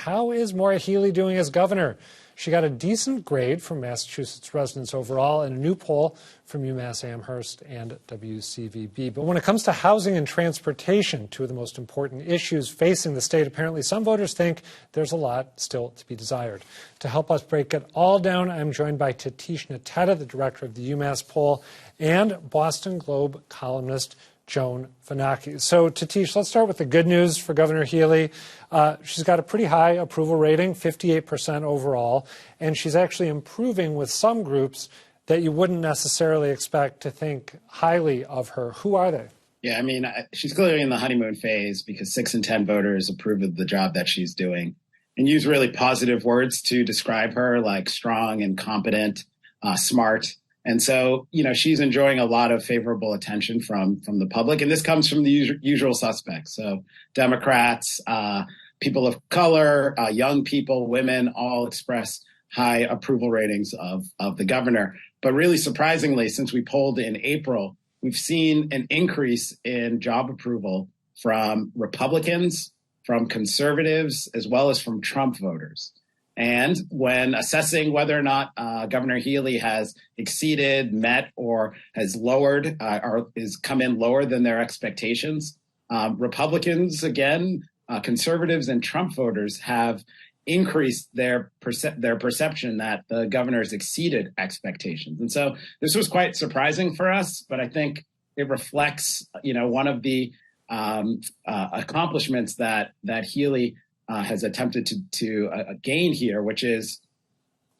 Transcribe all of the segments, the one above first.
how is Maura Healey doing as governor? She got a decent grade from Massachusetts residents overall in a new poll from UMass Amherst and WCVB. But when it comes to housing and transportation, two of the most important issues facing the state, apparently some voters think there's a lot still to be desired. To help us break it all down, I'm joined by Tatishe, Nteta, the director of the UMass poll, and Boston Globe columnist Joan Vennochi. So, Tatishe, let's start with the good news for Governor Healey. She's got a pretty high approval rating, 58% overall, and she's actually improving with some groups that you wouldn't necessarily expect to think highly of her. Who are they? Yeah, I mean, she's clearly in the honeymoon phase because 6 in 10 voters approve of the job that she's doing and use really positive words to describe her, like strong and competent, smart. And so, she's enjoying a lot of favorable attention from the public. And this comes from the usual suspects. So Democrats, people of color, young people, women, all expressed high approval ratings of the governor. But really surprisingly, since we polled in April, we've seen an increase in job approval from Republicans, from conservatives, as well as from Trump voters. And when assessing whether or not Governor Healey has exceeded, met, or has lowered or is come in lower than their expectations, Republicans, again, conservatives and Trump voters have increased their perception that the governor's exceeded expectations. And so this was quite surprising for us, but I think it reflects, one of the accomplishments that Healey has attempted to gain here, which is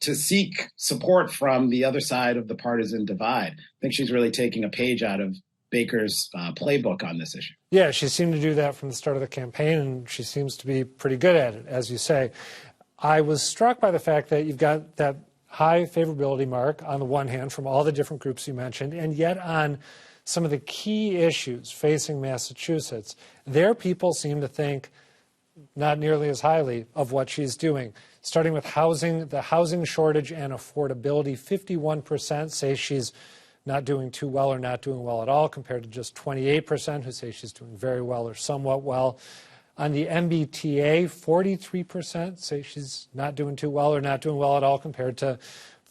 to seek support from the other side of the partisan divide. I think she's really taking a page out of Baker's playbook on this issue. Yeah, she seemed to do that from the start of the campaign, and she seems to be pretty good at it, as you say. I was struck by the fact that you've got that high favorability mark on the one hand from all the different groups you mentioned, and yet on some of the key issues facing Massachusetts, their people seem to think not nearly as highly of what she's doing. Starting with housing, the housing shortage and affordability, 51% say she's not doing too well or not doing well at all, compared to just 28% who say she's doing very well or somewhat well. On the MBTA, 43% say she's not doing too well or not doing well at all, compared to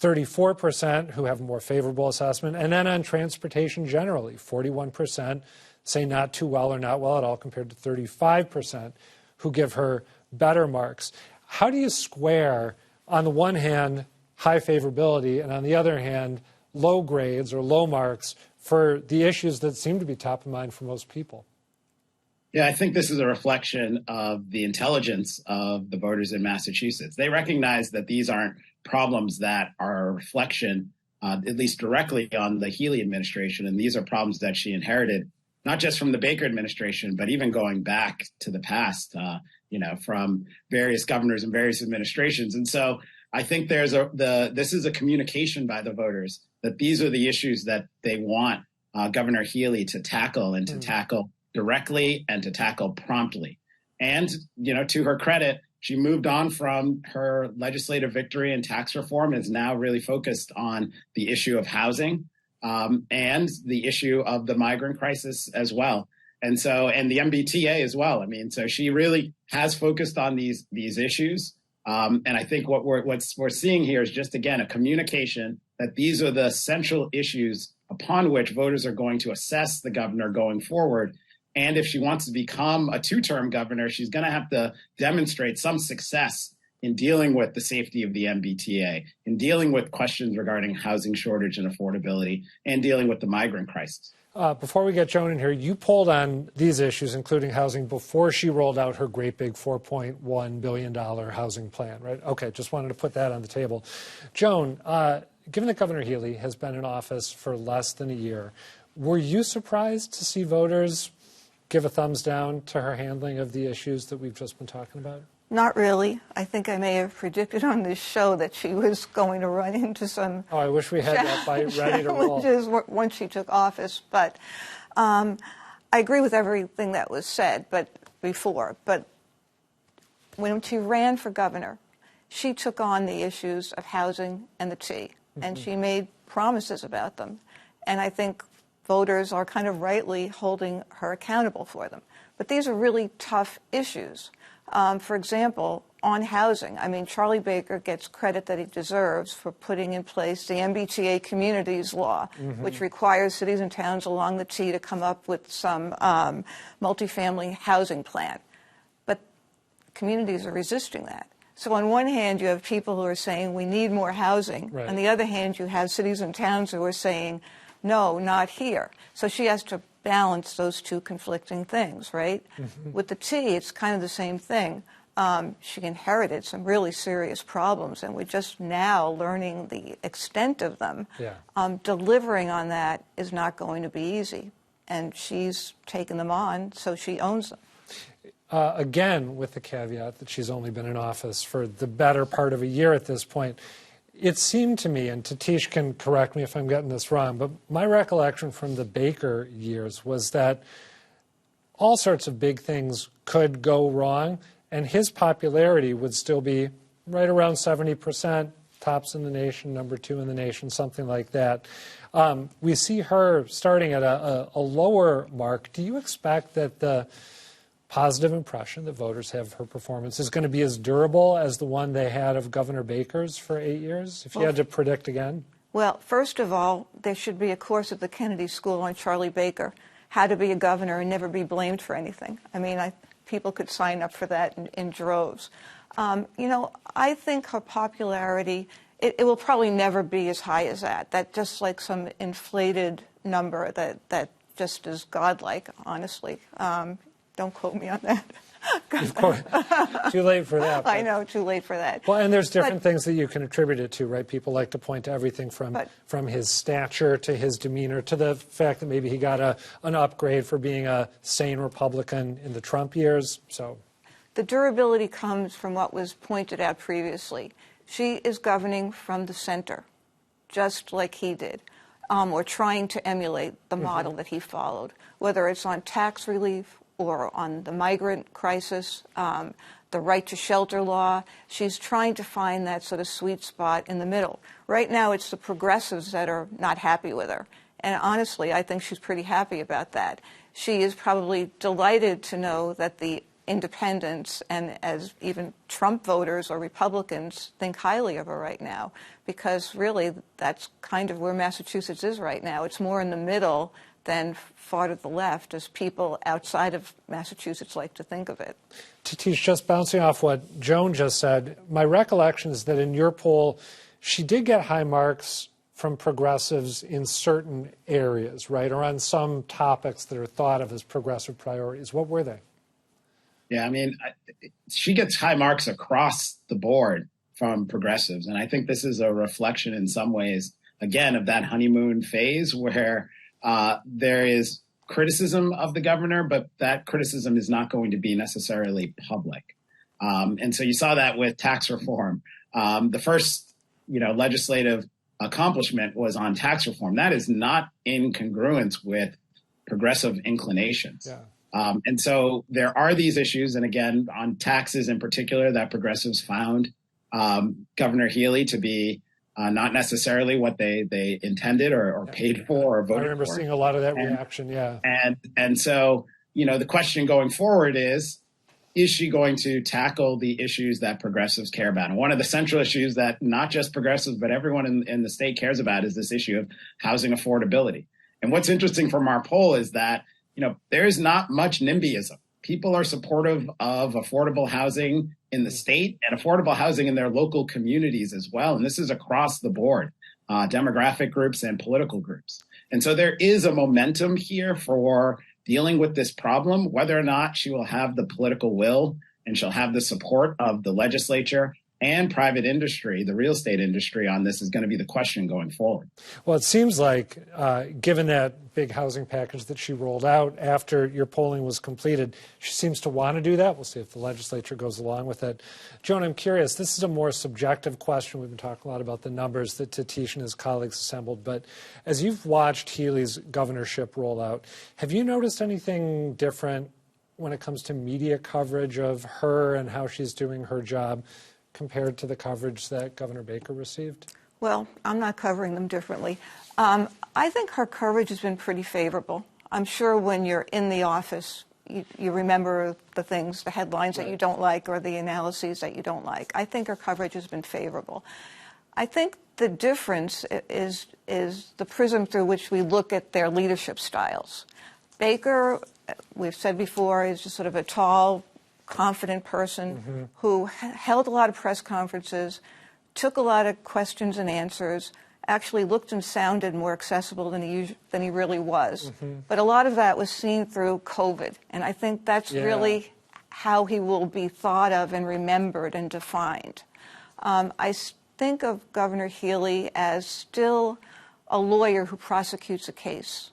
34% who have a more favorable assessment. And then on transportation generally, 41% say not too well or not well at all, compared to 35% who give her better marks. How do you square, on the one hand, high favorability, and on the other hand, low grades or low marks for the issues that seem to be top of mind for most people? Yeah, I think this is a reflection of the intelligence of the voters in Massachusetts. They recognize that these aren't problems that are a reflection, at least directly, on the Healey administration, and these are problems that she inherited not just from the Baker administration, but even going back to the past, from various governors and various administrations. And so I think this is a communication by the voters that these are the issues that they want Governor Healey to tackle, and to tackle directly and to tackle promptly. And, to her credit, she moved on from her legislative victory in tax reform, is now really focused on the issue of housing. And the issue of the migrant crisis as well. And the MBTA as well. I mean, so she really has focused on these issues. And I think what we're seeing here is just, again, a communication that these are the central issues upon which voters are going to assess the governor going forward. And if she wants to become a two-term governor, she's going to have to demonstrate some success in dealing with the safety of the MBTA, in dealing with questions regarding housing shortage and affordability, and dealing with the migrant crisis. Before we get Joan in here, you polled on these issues, including housing, before she rolled out her great big $4.1 billion housing plan, right? Okay, just wanted to put that on the table. Joan, given that Governor Healey has been in office for less than a year, were you surprised to see voters give a thumbs down to her handling of the issues that we've just been talking about? Not really. I think I may have predicted on this show that she was going to run into some... Oh, I wish we had that fight ready to roll. Once she took office. But I agree with everything that was said before. But when she ran for governor, she took on the issues of housing and the T, and she made promises about them. And I think voters are kind of rightly holding her accountable for them. But these are really tough issues. For example, on housing. I mean, Charlie Baker gets credit that he deserves for putting in place the MBTA communities law, which requires cities and towns along the T to come up with some multifamily housing plan. But communities are resisting that. So on one hand, you have people who are saying we need more housing. Right. On the other hand, you have cities and towns who are saying, no, not here. So she has to balance those two conflicting things, right? With the T, it's kind of the same thing. She inherited some really serious problems, and we're just now learning the extent of them. Yeah. Delivering on that is not going to be easy, and she's taken them on, so she owns them. Again, with the caveat that she's only been in office for the better part of a year at this point, it seemed to me, and Tatishe can correct me if I'm getting this wrong, but my recollection from the Baker years was that all sorts of big things could go wrong, and his popularity would still be right around 70%, tops in the nation, number 2 in the nation, something like that. We see her starting at a lower mark. Do you expect that the positive impression that voters have of her performance is going to be as durable as the one they had of Governor Baker's for 8 years, if you had to predict again? Well, first of all, there should be a course at the Kennedy School on Charlie Baker, how to be a governor and never be blamed for anything. I mean, people could sign up for that in droves. You know, I think her popularity, it will probably never be as high as that. That just like some inflated number that just is godlike, honestly. Don't quote me on that. Of course. Too late for that. I know, too late for that. Well, and there's different things that you can attribute it to, right? People like to point to everything from his stature to his demeanor to the fact that maybe he got an upgrade for being a sane Republican in the Trump years. So the durability comes from what was pointed out previously. She is governing from the center, just like he did, or trying to emulate the model that he followed, whether it's on tax relief or on the migrant crisis, the right to shelter law. She's trying to find that sort of sweet spot in the middle. Right now, it's the progressives that are not happy with her. And honestly, I think she's pretty happy about that. She is probably delighted to know that the independents and as even Trump voters or Republicans think highly of her right now, because really that's kind of where Massachusetts is right now. It's more in the middle than far to the left, as people outside of Massachusetts like to think of it. Tatishe, just bouncing off what Joan just said, my recollection is that in your poll, she did get high marks from progressives in certain areas, right, or on some topics that are thought of as progressive priorities. What were they? Yeah, I mean, she gets high marks across the board from progressives, and I think this is a reflection in some ways, again, of that honeymoon phase where there is criticism of the governor, but that criticism is not going to be necessarily public. And so you saw that with tax reform. The first, legislative accomplishment was on tax reform. That is not in congruence with progressive inclinations. Yeah. And so there are these issues. And again, on taxes in particular, that progressives found Governor Healey to be not necessarily what they intended or paid for or voted for. I remember seeing a lot of that reaction, yeah. And so, the question going forward is she going to tackle the issues that progressives care about? And one of the central issues that not just progressives, but everyone in the state cares about is this issue of housing affordability. And what's interesting from our poll is that, there is not much NIMBYism. People are supportive of affordable housing in the state and affordable housing in their local communities as well. And this is across the board, demographic groups and political groups. And so there is a momentum here for dealing with this problem. Whether or not she will have the political will and she'll have the support of the legislature and private industry, the real estate industry on this is going to be the question going forward. Well, it seems like, given that big housing package that she rolled out after your polling was completed, she seems to want to do that. We'll see if the legislature goes along with it. Joan, I'm curious, this is a more subjective question. We've been talking a lot about the numbers that Tatishe and his colleagues assembled, but as you've watched Healey's governorship roll out, have you noticed anything different when it comes to media coverage of her and how she's doing her job compared to the coverage that Governor Baker received? Well, I'm not covering them differently. I think her coverage has been pretty favorable. I'm sure when you're in the office, you remember the things, the headlines that you don't like or the analyses that you don't like. I think her coverage has been favorable. I think the difference is the prism through which we look at their leadership styles. Baker, we've said before, is just sort of a tall, confident person who held a lot of press conferences, took a lot of questions and answers, actually looked and sounded more accessible than he really was. But a lot of that was seen through COVID, and I think that's really how he will be thought of and remembered and defined. I think of Governor Healey as still a lawyer who prosecutes a case,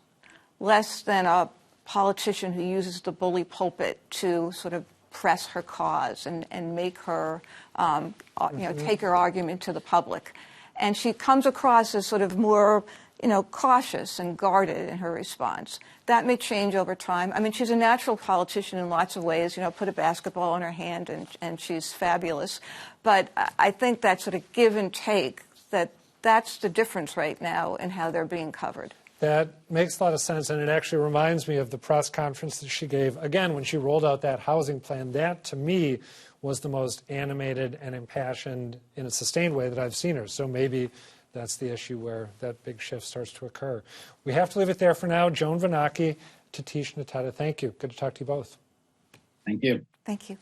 less than a politician who uses the bully pulpit to sort of press her cause and make her, take her argument to the public. And she comes across as sort of more, cautious and guarded in her response. That may change over time. I mean, she's a natural politician in lots of ways. Put a basketball in her hand and she's fabulous. But I think that sort of give and take, that's the difference right now in how they're being covered. That makes a lot of sense, and it actually reminds me of the press conference that she gave, again, when she rolled out that housing plan. That, to me, was the most animated and impassioned in a sustained way that I've seen her. So maybe that's the issue where that big shift starts to occur. We have to leave it there for now. Joan Vennochi, Tatishe, Nteta, thank you. Good to talk to you both. Thank you. Thank you.